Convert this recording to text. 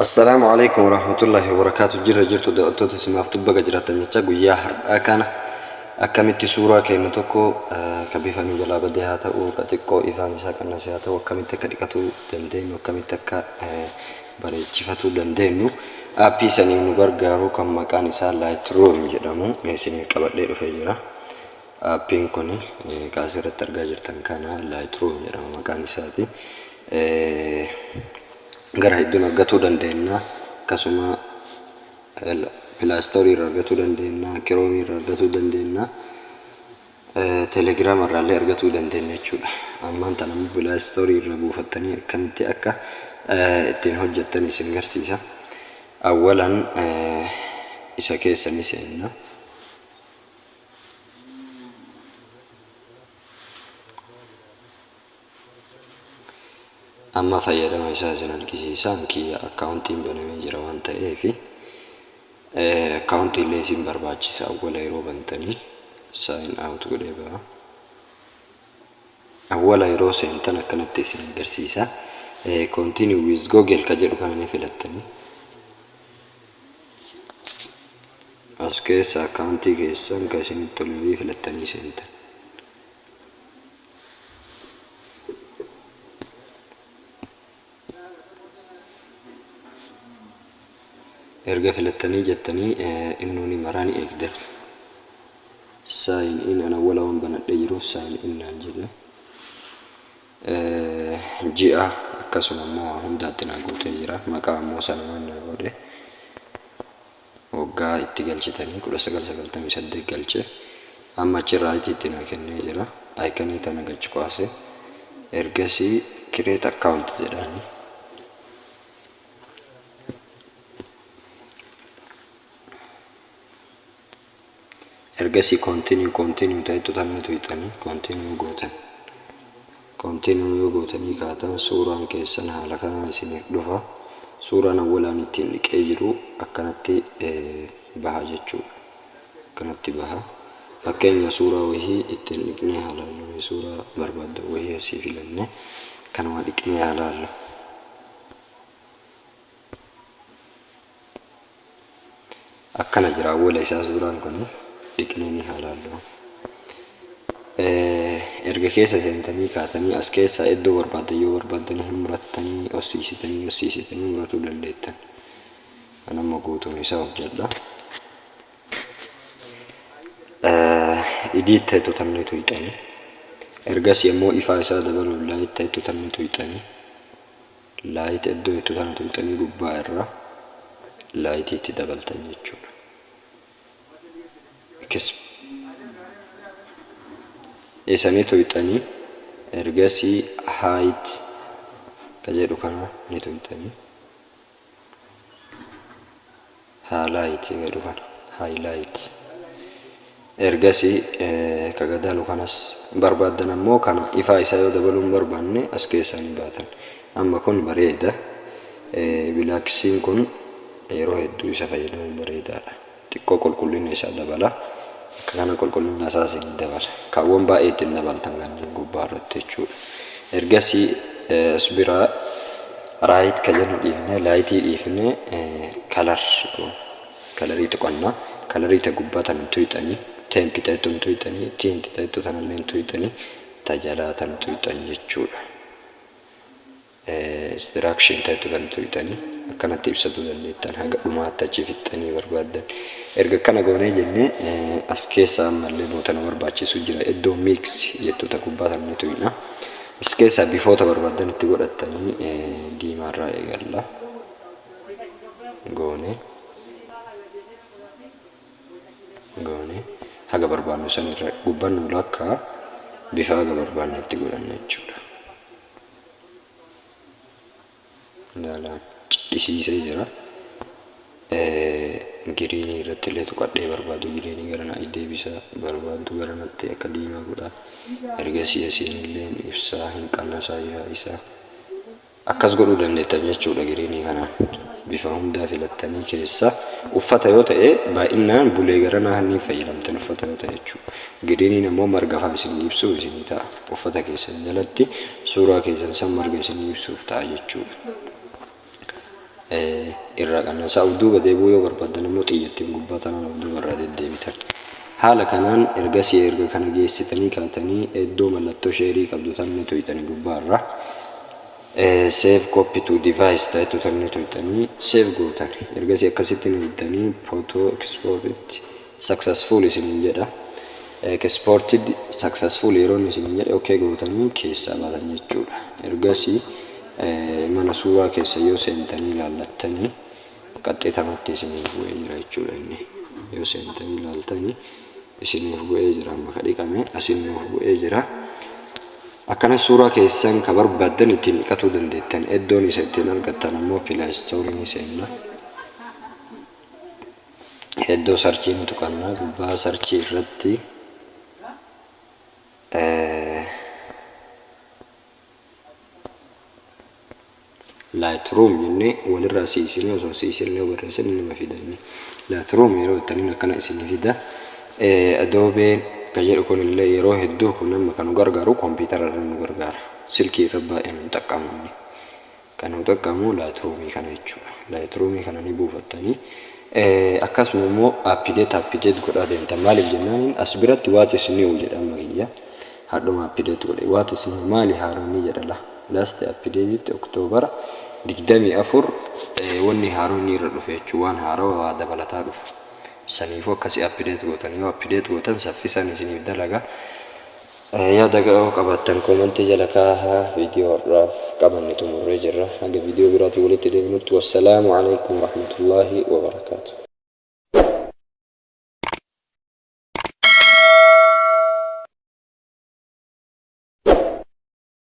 السلام عليكم ورحمة الله وبركاته. جرت دعوتو تسمع فتوبة جرات النجاة ويا حرب أكنا أكملت سورة كأنه تكو كبيفاني جلا بديها تأو كتكو إفاني ساكن نسيها تأو كملت كريكاتو دندين وكملت بريتشفتو دندينو أبي سني نبرجارو كم مكان سال لايتروم جرامو سني كبدي رفيجرا أبين كوني كاسر الترجاجر تنكنا لايتروم جرامو مكان ساتي gara hedduun argatuu dandeenya akkasuma pilaastorii irraa argatuu dandeenya kiroomii irraa argatuu dandeenya telegiraam irraallee argatuu dandeenya jechuudha. Ammaan tana pilaastorii irraa buufattanii akkamitti akka ittiin hojjettan isin agarsiisa. Awwalan isa keessanii seenna. Amma fayyadama isaa isin argisiisaan kiyya akkaawuntiin banamee jira waan ta'eef akkaawuntii illee isin barbaachisa. Awwala yeroo bantanii sign out godhee ba'a. Awwala yeroo seentan akkanatti isin agarsiisa. Continue with Google ka jedhu kana ni filattanii as keessa akkaawuntii keessan kan isinitti tolu filattanii seentan. erga filattanii jettanii innuuni maraan eegdan sign in ana wala waan banadhe jiru sign in naan jedhe ji'a akkasuma immoo hundaatti naa guutee jira maqaa immoo sanumaan naa godhe waggaa itti galchitanii 1998 galche amma achirraa itti naa kennee jira aikanii tana gachi qaase ergasii create account jedhanii ergasii continue ta'etu tanne tuyxanii continue gootanii kaatan suuraan keessan haala kanaan isiniif dhufa. Suuraan awwalaan ittiin dhiqee jiru akkanatti baha jechuudha. Akkanatti baha. Fakkeenya suuraa wahii ittiin dhiqnee haalaallu suuraa barbaadda wahii asii filanne kanuma dhiqnee haalaallu. Akkana jira awwala isaa suuraan kun. Dhiqnee haalaallu erga keessa seentanii kaatanii as keessa iddoo barbaaddan yoo barbaaddan murattanii ossiisitanii muratuu dandeettan. Anamma guutuun isaa hojjedha. Idii ta'etu tanne tuyxanii ergasii immoo ifaa isaa dabaluun laayit ta'etu tanne tuyxanii laayit iddoo itti tanne tuyxanii gubbaa irraa laayitiitti dabaltan jechuudha. Isanii tuyxanii ergasii height ka jedhu kana ni tuyxanii highlight jedhu kana highlight ergasii ka gadaalu kanas barbaaddan ammoo kana ifaa isaa yoo dabaluun barbaanne as keessaa ni baatan. Amma kun bareeda bilaaksiin kun yeroo hedduu isa fayyadamuun bareedaadha. Xiqqoo qulqullina isaa dabala. Kana qulqullina isaa isin dabala. Kaawwan baay'ee ittiin dabaltan kanneen gubbaa irratti jechuudha. Ergasii biraa right ka jedhu dhiifnee laayitii dhiifnee kalarii tuqannaa kalarii ta gubbaa tan tuyxanii tempi ta'etu tuyxanii tinti ta'etu tanallee tuyxanii tajalaa tan tuyxan jechuudha. Instruction ta'etu tan tuyxanii akkanatti ibsatu dandeettan haga dhumaatti achi fixxanii barbaaddan. Erga kana goonee jennee as keessa ammallee bootana barbaachisu jira iddoo mix jettuuta gubbaa tan tuyna. As keessa bifoota barbaaddan itti godhattanii diimaarraa eegalla. Goone haga barbaannu sanirra gubbaan nu lakka bifa haga barbaanne itti godhanna jechuudha. Daalaan cidhisiisee jira. Giriinii irratti illee tuqadhee barbaadu giriinii gara naa deebisa barbaadu gara natti akka diimaa godha. Ergasii asiin illee ibsaa hin qannasaa isaa akkas godhuu dandeettan jechuudha. Giriinii kanaan bifa hundaa filattanii keessa uffata yoo ta'e baay'inaan bulee gara naa ni fayyadamtan uffata yoo ta'e jechuudha. Giriiniin ammoo marga fa'aa isin ibsuuf isin ta'a. Uffata keessan jalatti suuraa keessan san marga isin ibsuuf ta'a jechuudha. irraa qannasaa udduuba deebuu yoo barbaadan immoo xiyyattiin gubbaa tanaan udduuba irraa deddeebitan. Haala kanaan ergasii erga kana geessitanii kaatanii iddoo mallattoo sheerii qabdu tanni tuyxanii gubbaa irraa save copy to device ta'etu tanni tuyxanii save gootan. Ergasii akkasitti hidhanii photo export successful isiniin jedha. Exported successful yeroo isiniin jedhe okay gootanii keessaa baatan jechuudha. Ergasii mana suuraa keessa yoo seentanii ilaallattanii qaxxeetamatti isiniif bu'ee jira jechuudha inni. Yoo seentanii ilaaltanii isiniif bu'ee jira amma kadhiqame asiniif bu'ee jira. Akkana suuraa keessan ka barbaadan ittiin dhiqatuu dandeettan iddoon isa ittiin argattan ammoo Play Store ni seenna. Iddoo sarchii ni tuqannaa gubbaa sarchii irratti Lightroom jennee walirraa siisinee osoo siisinee barreessan nama fidanne. Lightroom yeroo ittaniin akkana isinii fida. Adobe fayyadu kunillee yeroo hedduu kun nama kan nu gargaaru kompiitara irra nu gargaara. Silkii irra baay'ee nu xaqqamu. Kan nu xaqqamu Lightroom kana jechuudha. Lightroom kana ni buufattanii akkasuma immoo update godhaa deemtan. Maaliif jennaan as biratti what is new jedhama kiyya. Hadhuma update godhe what is new maali haaroonni jedhala. Last update October 24 wanni haaroonni irra dhufe jechuudha. Waan haarawaa dabalataa dhufe. Saniifuu akkasii update gootan yoo update gootan saffisaan isiniif dalaga. Yaada qabaattan koomentii jala kaahaa viidiyoo irraaf qabanne xumurree jirra. Hanga viidiyoo biraatti walitti deebinutti wassalaamu alaikum warahmatullaahi wabarakaatuh.